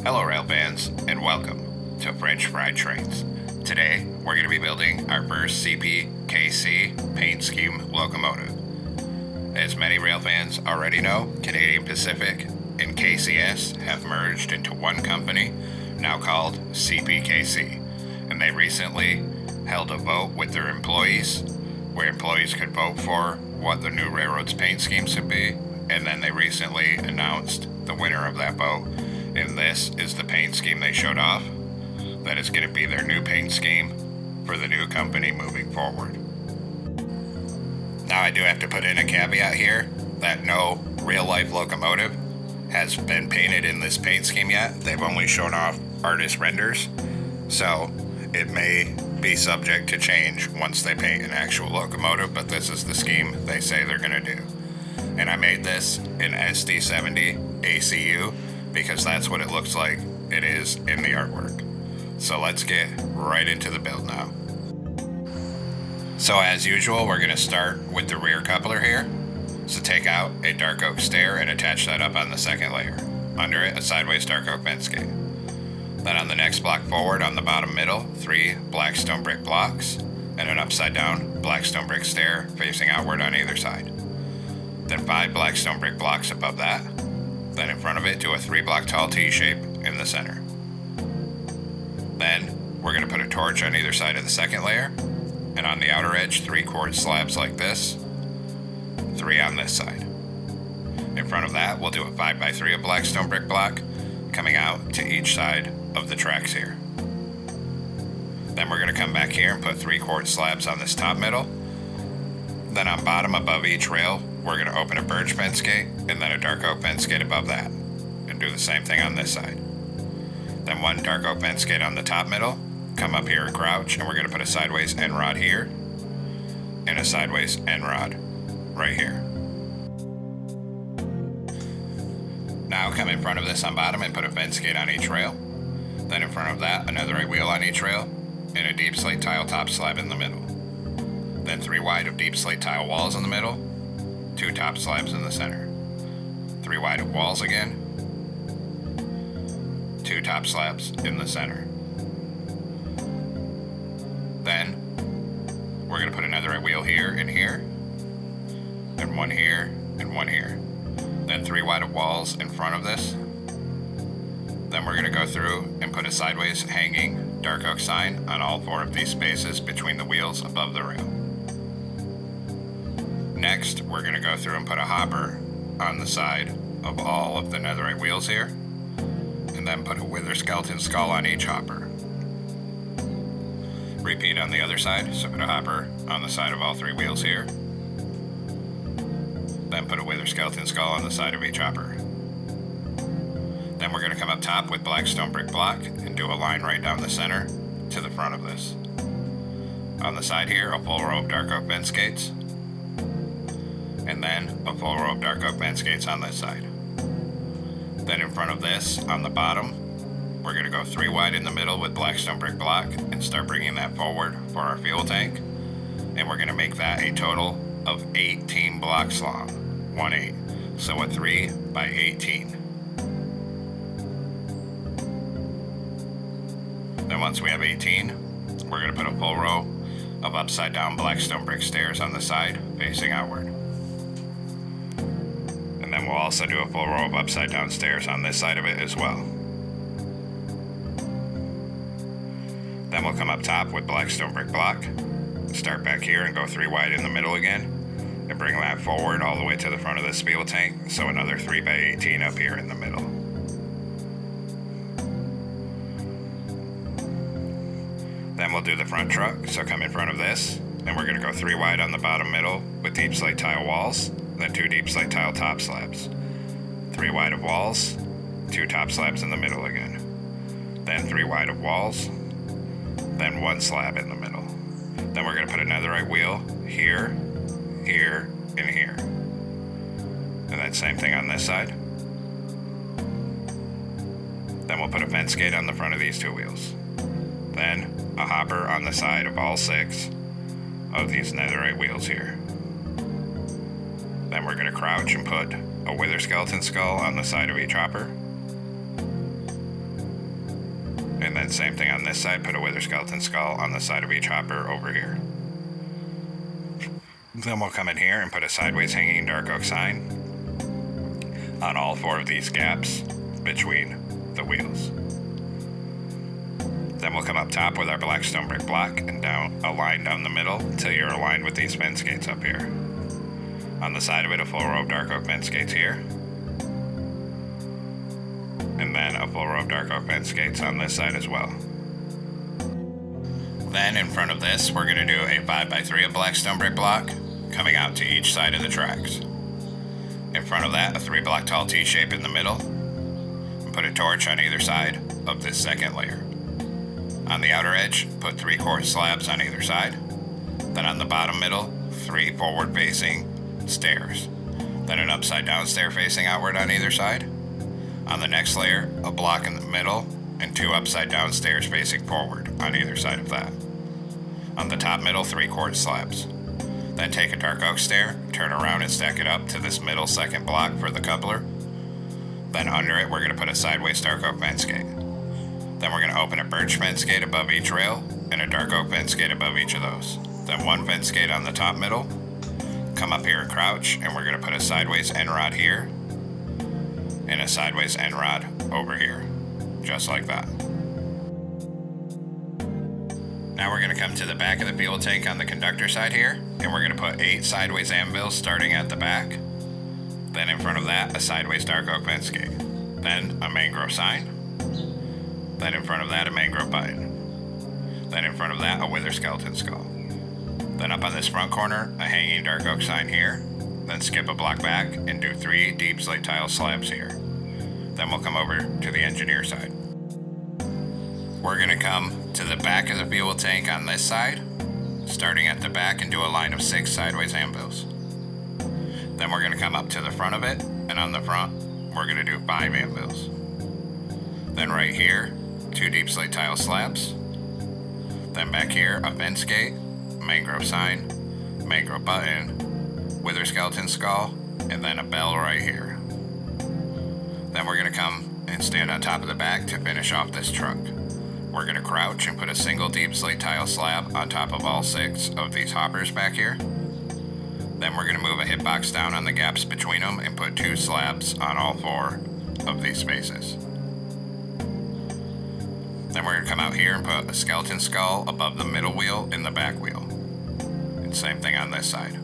Hello rail fans, and welcome to French Fried Trains. Today we're going to be building our first CPKC paint scheme locomotive. As many rail fans already know, Canadian Pacific and KCS have merged into one company now called CPKC, and they recently held a vote with their employees where employees could vote for what the new railroad's paint scheme should be, and then they recently announced the winner of that vote. And this is the paint scheme they showed off. That is going to be their new paint scheme for the new company moving forward. Now I do have to put in a caveat here that no real life locomotive has been painted in this paint scheme yet. They've only shown off artist renders, so it may be subject to change once they paint an actual locomotive, but this is the scheme they say they're going to do. And I made this in SD70ACU because that's what it looks like it is in the artwork. So let's get right into the build now. So as usual, we're going to start with the rear coupler here. So take out a dark oak stair and attach that up on the second layer. Under it, a sideways dark oak fence gate. Then on the next block forward, on the bottom middle, 3 black stone brick blocks and an upside down black stone brick stair facing outward on either side. Then 5 black stone brick blocks above that. Then in front of it, do a 3-block tall T shape in the center. Then we're going to put a torch on either side of the second layer, and on the outer edge, 3 chord slabs like this, 3 on this side. In front of that, we'll do a 5x3 of black stone brick block coming out to each side of the tracks here. Then we're going to come back here and put 3 chord slabs on this top middle. Then on bottom above each rail, we're going to open a birch fence gate and then a dark oak fence gate above that, and do the same thing on this side. Then 1 dark oak fence gate on the top middle, come up here and crouch, and we're going to put a sideways end rod here and a sideways end rod right here. Now come in front of this on bottom and put a fence gate on each rail. Then in front of that, another 8 wheel on each rail and a deep slate tile top slab in the middle. Then 3 wide of deep slate tile walls in the middle, 2 top slabs in the center. 3 wide of walls again, 2 top slabs in the center. Then we're going to put another wheel here and here, and 1 here and 1 here. Then 3 wide of walls in front of this. Then we're going to go through and put a sideways hanging dark oak sign on all 4 of these spaces between the wheels above the rail. Next, we're going to go through and put a hopper on the side of all of the netherite wheels here, and then put a wither skeleton skull on each hopper. Repeat on the other side, so put a hopper on the side of all 3 wheels here, then put a wither skeleton skull on the side of each hopper. Then we're going to come up top with black stone brick block and do a line right down the center to the front of this. On the side here, a full row of dark oak fence gates, and then a full row of dark oak fence gates on this side. Then in front of this, on the bottom, we're going to go 3 wide in the middle with black stone brick block and start bringing that forward for our fuel tank. And we're going to make that a total of 18 blocks long, 1/8. So a 3x18. Then once we have 18, we're going to put a full row of upside down black stone brick stairs on the side facing outward. And then we'll also do a full row of upside down stairs on this side of it as well. Then we'll come up top with black stone brick block, start back here and go 3 wide in the middle again, and bring that forward all the way to the front of this fuel tank, so another 3x18 up here in the middle. Then we'll do the front truck, so come in front of this, and we're going to go 3 wide on the bottom middle with deep slate tile walls, then 2 deep slate tile top slabs. 3 wide of walls, 2 top slabs in the middle again. Then 3 wide of walls, then 1 slab in the middle. Then we're going to put another right wheel here, here, and here. And then same thing on this side. Then we'll put a fence gate on the front of these 2 wheels. Then a hopper on the side of all 6 of these netherite wheels here. Then we're going to crouch and put a wither skeleton skull on the side of each hopper. Then same thing on this side, put a wither skeleton skull on the side of each hopper over here. Then we'll come in here and put a sideways hanging dark oak sign on all 4 of these gaps between the wheels. Then we'll come up top with our black stone brick block and down a line down the middle until you're aligned with these fence gates up here. On the side of it, a full row of dark oak fence gates here. And then a full row of dark oak fence gates on this side as well. Then in front of this, we're going to do a 5x3 of black stone brick block coming out to each side of the tracks. In front of that, a 3 block tall T-shape in the middle. And put a torch on either side of this second layer. On the outer edge, put 3 quartz slabs on either side. Then on the bottom middle, 3 forward facing stairs. Then an upside down stair facing outward on either side. On the next layer, a block in the middle and 2 upside down stairs facing forward on either side of that. On the top middle, 3 quartz slabs. Then take a dark oak stair, turn around and stack it up to this middle second block for the coupler. Then under it, we're going to put a sideways dark oak fence gate. Then we're going to open a birch fence gate above each rail and a dark oak fence gate above each of those. Then 1 fence gate on the top middle. Come up here and crouch, and we're going to put a sideways end rod here and a sideways end rod over here, just like that. Now we're going to come to the back of the fuel tank on the conductor side here, and we're going to put 8 sideways anvils starting at the back. Then in front of that, a sideways dark oak fence gate. Then a mangrove sign. Then in front of that, a mangrove button. Then in front of that, a wither skeleton skull. Then up on this front corner, a hanging dark oak sign here. Then skip a block back and do 3 deep slate tile slabs here. Then we'll come over to the engineer side. We're going to come to the back of the fuel tank on this side, starting at the back, and do a line of 6 sideways anvils. Then we're going to come up to the front of it, and on the front, we're going to do 5 anvils. Then right here, 2 deep slate tile slabs. Then back here, a fence gate, mangrove sign, mangrove button, wither skeleton skull, and then a bell right here. Then we're going to come and stand on top of the back to finish off this truck. We're going to crouch and put a single deep slate tile slab on top of all 6 of these hoppers back here. Then we're going to move a hitbox down on the gaps between them and put 2 slabs on all 4 of these spaces. Then we're going to come out here and put a skeleton skull above the middle wheel and the back wheel. And same thing on this side.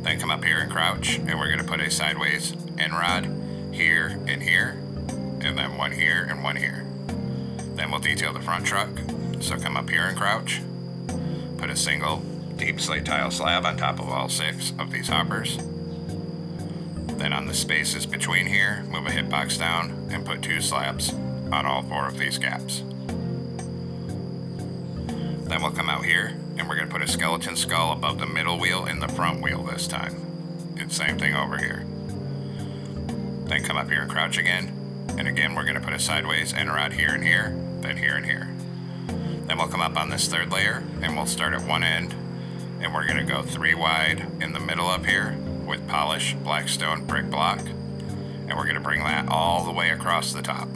Then come up here and crouch, and we're going to put a sideways end rod here and here, and then 1 here and 1 here. Then we'll detail the front truck, so come up here and crouch, put a single deep slate tile slab on top of all 6 of these hoppers. Then on the spaces between here, move a hitbox down and put 2 slabs on all 4 of these gaps. Then we'll come out here and we're going to put a skeleton skull above the middle wheel and the front wheel this time. And same thing over here. Then come up here and crouch again. And again, we're going to put a sideways end rod here and here, then here and here. Then we'll come up on this 3rd layer and we'll start at one end. And we're going to go 3 wide in the middle up here with polished black stone brick block. And we're going to bring that all the way across the top.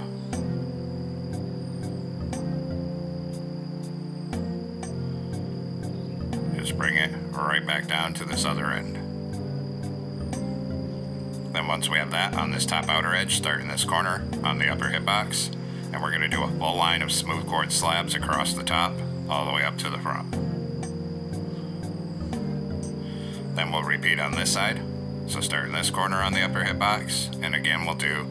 Just bring it right back down to this other end. Then once we have that on this top outer edge, start in this corner on the upper hitbox, and we're going to do a full line of smooth quartz slabs across the top all the way up to the front. Then we'll repeat on this side. So start in this corner on the upper hitbox, and again we'll do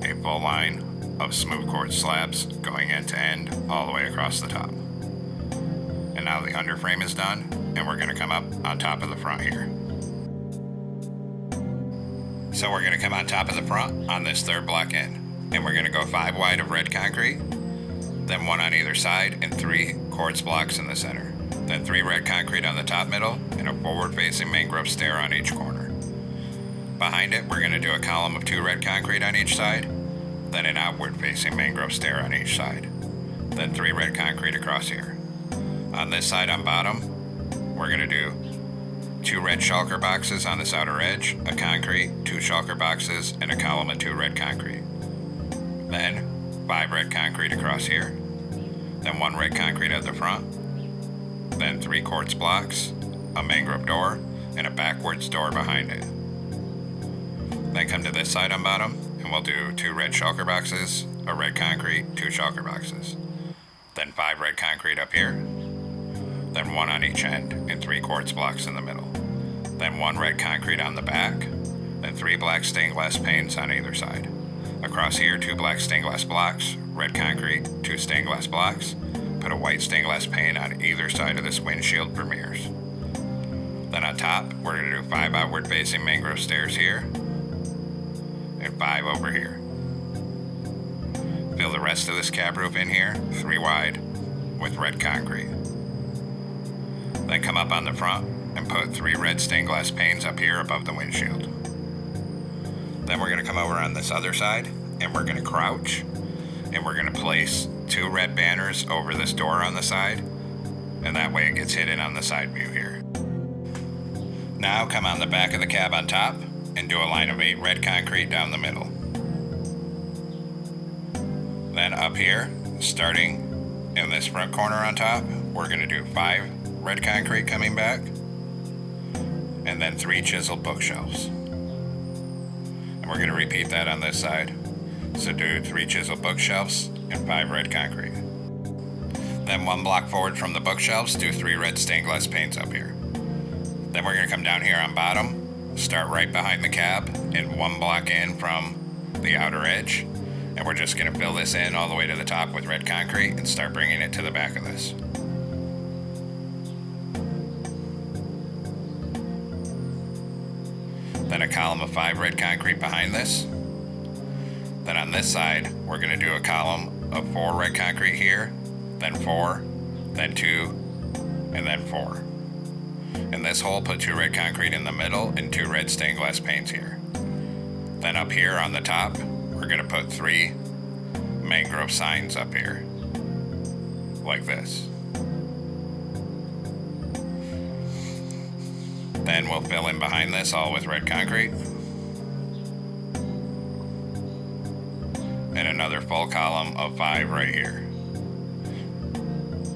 a full line of smooth quartz slabs going end to end all the way across the top. And now the underframe is done, and we're going to come up on top of the front here. So we're going to come on top of the front on this 3rd block end, and we're going to go 5 wide of red concrete, then 1 on either side, and 3 quartz blocks in the center. Then 3 red concrete on the top middle, and a forward-facing mangrove stair on each corner. Behind it, we're going to do a column of 2 red concrete on each side, then an outward-facing mangrove stair on each side, then 3 red concrete across here. On this side on bottom, we're going to do 2 red shulker boxes on this outer edge, a concrete, 2 shulker boxes, and a column of 2 red concrete. Then 5 red concrete across here, then 1 red concrete at the front, then 3 quartz blocks, a mangrove door, and a backwards door behind it. Then come to this side on bottom, and we'll do 2 red shulker boxes, a red concrete, 2 shulker boxes. Then 5 red concrete up here, then 1 on each end, and 3 quartz blocks in the middle. Then 1 red concrete on the back, then 3 black stained glass panes on either side. Across here, 2 black stained glass blocks, red concrete, 2 stained glass blocks. Put a white stained glass pane on either side of this windshield for mirrors. Then on top, we're going to do 5 outward facing mangrove stairs here, and 5 over here. Fill the rest of this cab roof in here, 3 wide, with red concrete. Then come up on the front and put 3 red stained glass panes up here above the windshield. Then we're going to come over on this other side, and we're going to crouch, and we're going to place 2 red banners over this door on the side, and that way it gets hidden on the side view here. Now come on the back of the cab on top and do a line of 8 red concrete down the middle. Then up here, starting in this front corner on top, we're going to do 5 red concrete coming back, and then 3 chiseled bookshelves. And we're going to repeat that on this side. So do 3 chiseled bookshelves and 5 red concrete. Then 1 block forward from the bookshelves, do 3 red stained glass panes up here. Then we're going to come down here on bottom, start right behind the cab, and 1 block in from the outer edge. And we're just going to fill this in all the way to the top with red concrete and start bringing it to the back of this. Then a column of 5 red concrete behind this. Then on this side, we're going to do a column of 4 red concrete here, then 4, then 2, and then 4. In this hole, put 2 red concrete in the middle and 2 red stained glass panes here. Then up here on the top, we're going to put 3 mangrove signs up here, like this. Then we'll fill in behind this all with red concrete. And another full column of 5 right here.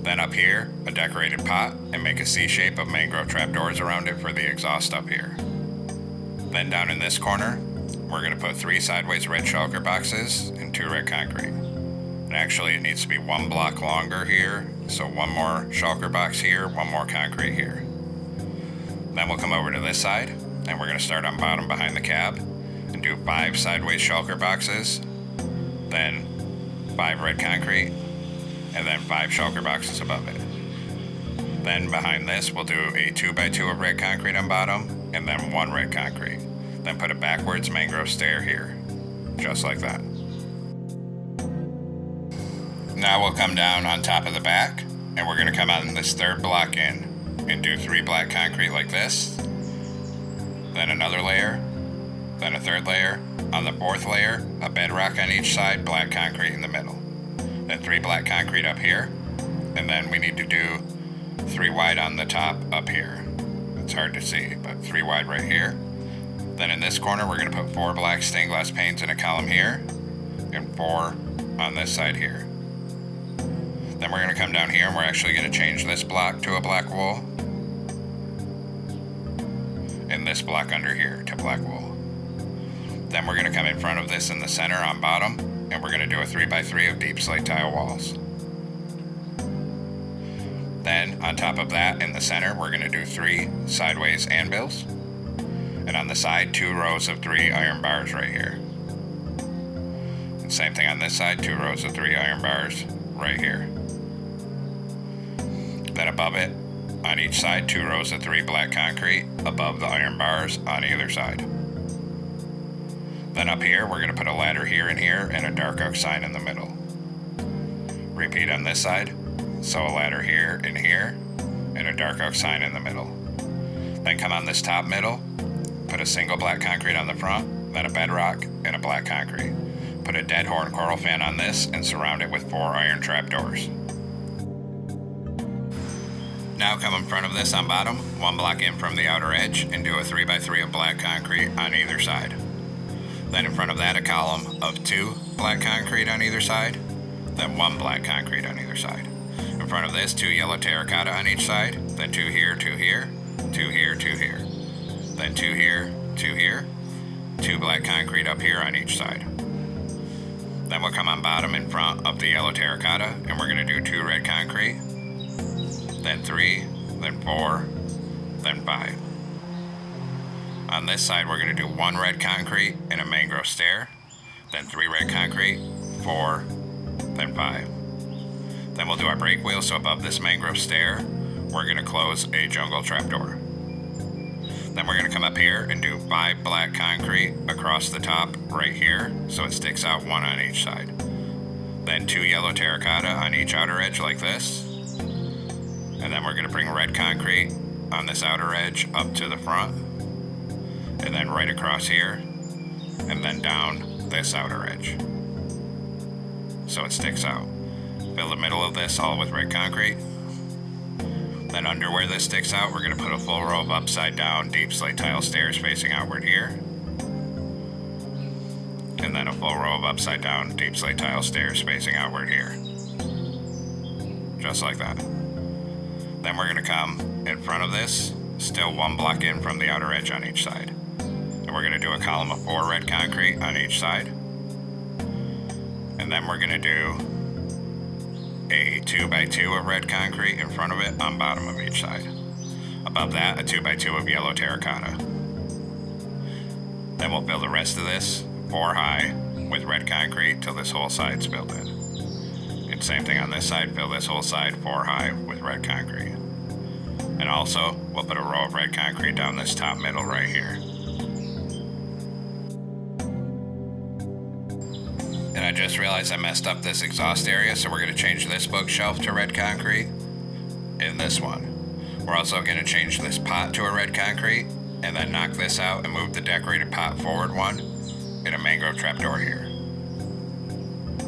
Then up here, a decorated pot, and make a C shape of mangrove trapdoors around it for the exhaust up here. Then down in this corner, we're going to put 3 sideways red shulker boxes and 2 red concrete. And actually it needs to be 1 block longer here, so 1 more shulker box here, 1 more concrete here. Then we'll come over to this side, and we're going to start on bottom behind the cab and do 5 sideways shulker boxes, then 5 red concrete, and then 5 shulker boxes above it. Then behind this, we'll do a 2x2 of red concrete on bottom, and then 1 red concrete. Then put a backwards mangrove stair here, just like that. Now we'll come down on top of the back, and we're going to come on this 3rd block in, and do 3 black concrete like this, then another layer, then a 3rd layer. On the 4th layer, a bedrock on each side, black concrete in the middle. Then 3 black concrete up here, and then we need to do 3 wide on the top up here. It's hard to see, but 3 wide right here. Then in this corner, we're going to put 4 black stained glass panes in a column here, and 4 on this side here. Then we're going to come down here, and we're actually going to change this block to a black wool, and this block under here to black wool. Then we're going to come in front of this in the center on bottom, and we're going to do a 3x3 of deep slate tile walls. Then on top of that in the center, we're going to do 3 sideways anvils, and on the side 2 rows of 3 iron bars right here. And same thing on this side, 2 rows of 3 iron bars right here. Then above it, on each side, 2 rows of 3 black concrete above the iron bars on either side. Then up here, we're going to put a ladder here and here and a dark oak sign in the middle. Repeat on this side, so a ladder here and here and a dark oak sign in the middle. Then come on this top middle, put a single black concrete on the front, then a bedrock and a black concrete. Put a dead horn coral fan on this and surround it with 4 iron trapdoors. Now come in front of this on bottom, 1 block in from the outer edge, and do a 3x3 of black concrete on either side. Then in front of that, a column of 2 black concrete on either side, then 1 black concrete on either side. In front of this, 2 yellow terracotta on each side, then 2 here, 2 here, 2 here, 2 here, then 2 here, 2 here, 2 black concrete up here on each side. Then we'll come on bottom in front of the yellow terracotta, and we're going to do 2 red concrete, then 3, then 4, then 5. On this side, we're going to do 1 red concrete and a mangrove stair, then 3 red concrete, 4, then 5. Then we'll do our brake wheel, so above this mangrove stair, we're going to close a jungle trapdoor. Then we're going to come up here and do 5 black concrete across the top right here, so it sticks out 1 on each side. Then 2 yellow terracotta on each outer edge like this. And then we're going to bring red concrete on this outer edge up to the front, and then right across here, and then down this outer edge, so it sticks out. Fill the middle of this all with red concrete. Then under where this sticks out, we're going to put a full row of upside down deep slate tile stairs facing outward here. And then a full row of upside down deep slate tile stairs facing outward here. Just like that. Then we're going to come in front of this, still 1 block in from the outer edge on each side. And we're going to do a column of 4 red concrete on each side. And then we're going to do a 2x2 of red concrete in front of it on bottom of each side. Above that, a 2x2 of yellow terracotta. Then we'll fill the rest of this 4 high with red concrete till this whole side's filled in. And same thing on this side, fill this whole side 4 high with red concrete. And also, we'll put a row of red concrete down this top middle right here. And I just realized I messed up this exhaust area, so we're going to change this bookshelf to red concrete and this one. We're also going to change this pot to a red concrete, and then knock this out and move the decorated pot forward 1 and a mangrove trapdoor here.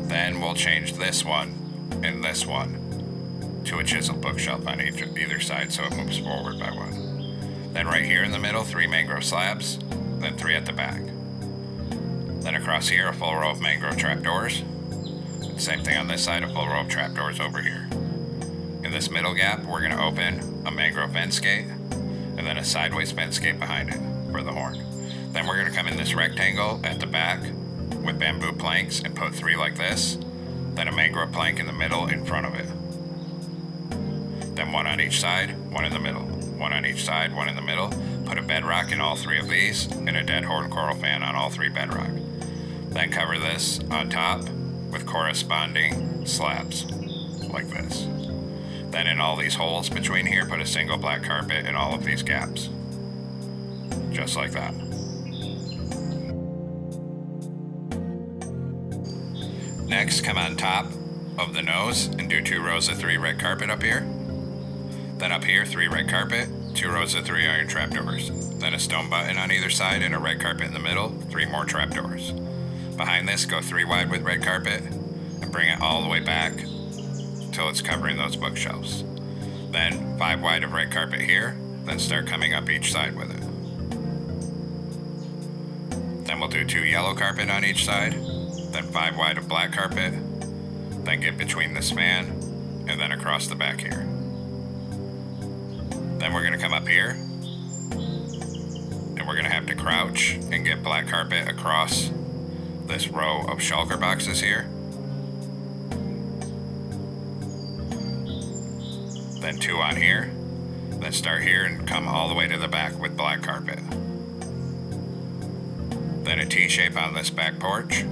Then we'll change this one and this one to a chiseled bookshelf on either side, so it moves forward by 1. Then right here in the middle, 3 mangrove slabs, then 3 at the back. Then across here, a full row of mangrove trapdoors. Same thing on this side, a full row of trapdoors over here. In this middle gap, we're going to open a mangrove fence gate, and then a sideways fence gate behind it for the horn. Then we're going to come in this rectangle at the back with bamboo planks and put 3 like this, then a mangrove plank in the middle in front of it. Then 1 on each side, 1 in the middle, 1 on each side, 1 in the middle. Put a bedrock in all 3 of these, and a dead horn coral fan on all 3 bedrock. Then cover this on top with corresponding slabs, like this. Then in all these holes between here, put a single black carpet in all of these gaps. Just like that. Next, come on top of the nose and do 2 rows of 3 red carpet up here. Then up here, 3 red carpet, 2 rows of 3 iron trapdoors. Then a stone button on either side and a red carpet in the middle, 3 more trapdoors. Behind this, go 3 wide with red carpet and bring it all the way back till it's covering those bookshelves. Then 5 wide of red carpet here, then start coming up each side with it. Then we'll do 2 yellow carpet on each side, then 5 wide of black carpet, then get between the span, and then across the back here. Then we're going to come up here, and we're going to have to crouch and get black carpet across this row of shulker boxes here. Then 2 on here, then start here and come all the way to the back with black carpet. Then a T-shape on this back porch,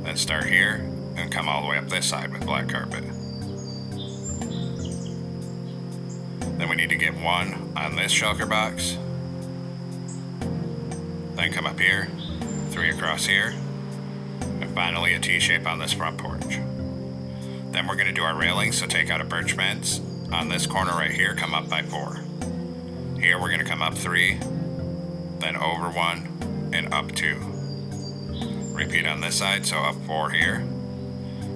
then start here and come all the way up this side with black carpet. Then we need to get 1 on this shulker box, then come up here, 3 across here, and finally a T-shape on this front porch. Then we're going to do our railings, so take out a birch fence. On this corner right here, come up by 4. Here we're going to come up 3, then over 1, and up 2. Repeat on this side, so up 4 here,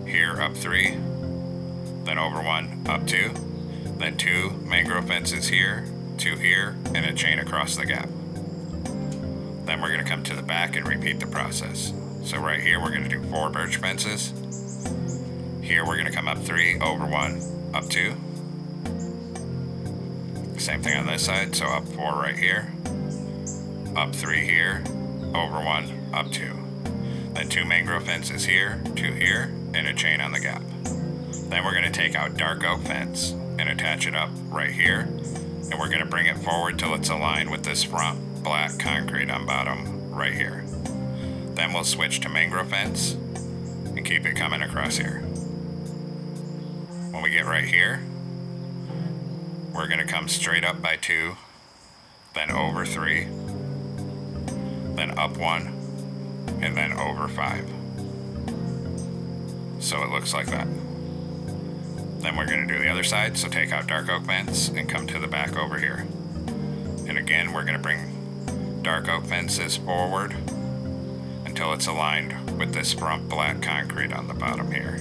here up 3, then over 1, up 2, then 2 mangrove fences here, 2 here, and a chain across the gap. Then we're going to come to the back and repeat the process. So right here we're going to do 4 birch fences. Here we're going to come up 3, over 1, up 2. Same thing on this side, so up 4 right here, up 3 here, over 1, up 2. Then 2 mangrove fences here, 2 here, and a chain on the gap. Then we're going to take out dark oak fence and attach it up right here, and we're going to bring it forward till it's aligned with this front black concrete on bottom right here. Then we'll switch to mangrove fence and keep it coming across here. When we get right here, we're going to come straight up by 2, then over 3, then up 1, and then over 5. So it looks like that. Then we're going to do the other side, so take out dark oak fence and come to the back over here. And again, we're going to bring dark oak fences forward until it's aligned with this front black concrete on the bottom here.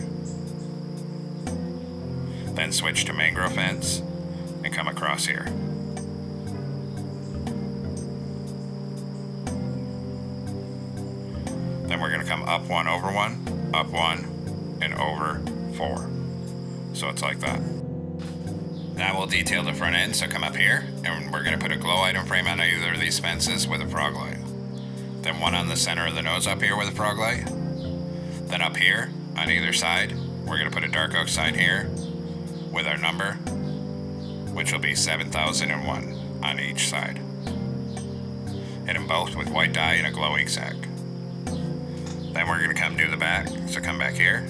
Then switch to mangrove fence and come across here. Then we're going to come up 1, over 1, up 1, and over 4. So it's like that. Now we'll detail the front end, so come up here, and we're going to put a glow item frame on either of these fences with a frog light. Then one on the center of the nose up here with a frog light. Then up here, on either side, we're going to put a dark oak sign here with our number, which will be 7001 on each side. Hit them both with white dye and a glow ink sac. Then we're going to come do the back, so come back here.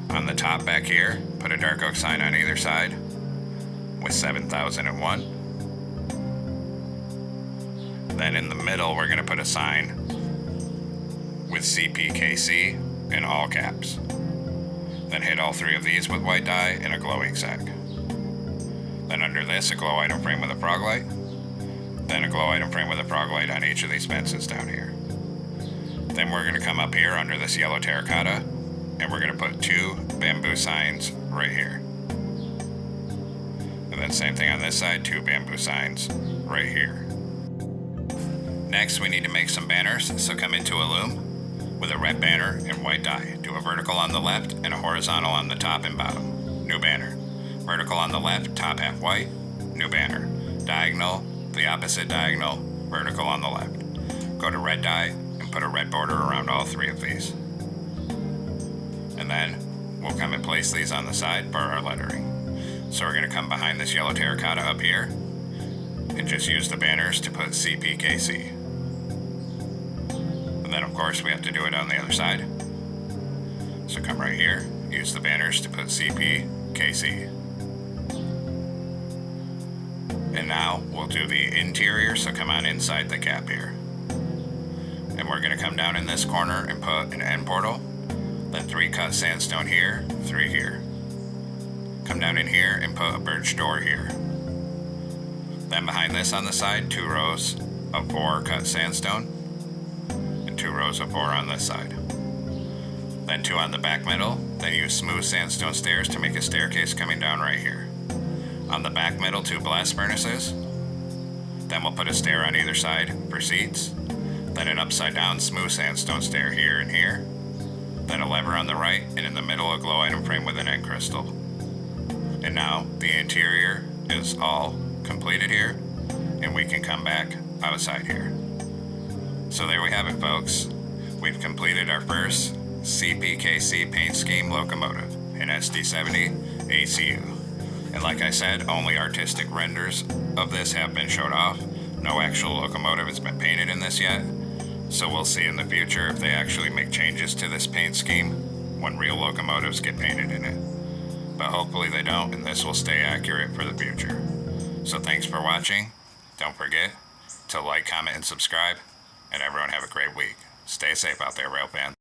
On the top back here, put a dark oak sign on either side with 7001. Then in the middle, we're going to put a sign with CPKC in all caps. Then hit all 3 of these with white dye and a glow ink sac. Then under this, a glow item frame with a frog light. Then a glow item frame with a frog light on each of these fences down here. Then we're going to come up here under this yellow terracotta, and we're going to put 2 bamboo signs right here. And then same thing on this side, 2 bamboo signs right here. Next, we need to make some banners, so come into a loom with a red banner and white dye. Do a vertical on the left and a horizontal on the top and bottom. New banner. Vertical on the left, top half white, new banner. Diagonal, the opposite diagonal, vertical on the left. Go to red dye and put a red border around all 3 of these. And then we'll come and place these on the side for our lettering. So we're going to come behind this yellow terracotta up here and just use the banners to put CPKC. And then of course we have to do it on the other side. So come right here, use the banners to put CPKC. And now we'll do the interior, so come on inside the cap here. And we're going to come down in this corner and put an end portal. Then 3 cut sandstone here, 3 here. Come down in here and put a birch door here. Then behind this on the side, 2 rows of 4 cut sandstone, and 2 rows of 4 on this side. Then 2 on the back middle, then use smooth sandstone stairs to make a staircase coming down right here. On the back middle, 2 blast furnaces. Then we'll put a stair on either side for seats. Then an upside down smooth sandstone stair here and here. Then a lever on the right, and in the middle a glow item frame with an end crystal. And now the interior is all completed here, and we can come back outside here. So there we have it, folks. We've completed our first CPKC paint scheme locomotive in SD70ACU. And like I said, only artistic renders of this have been showed off. No actual locomotive has been painted in this yet. So we'll see in the future if they actually make changes to this paint scheme when real locomotives get painted in it. But hopefully they don't, and this will stay accurate for the future. So thanks for watching. Don't forget to like, comment, and subscribe. And everyone have a great week. Stay safe out there, rail fans.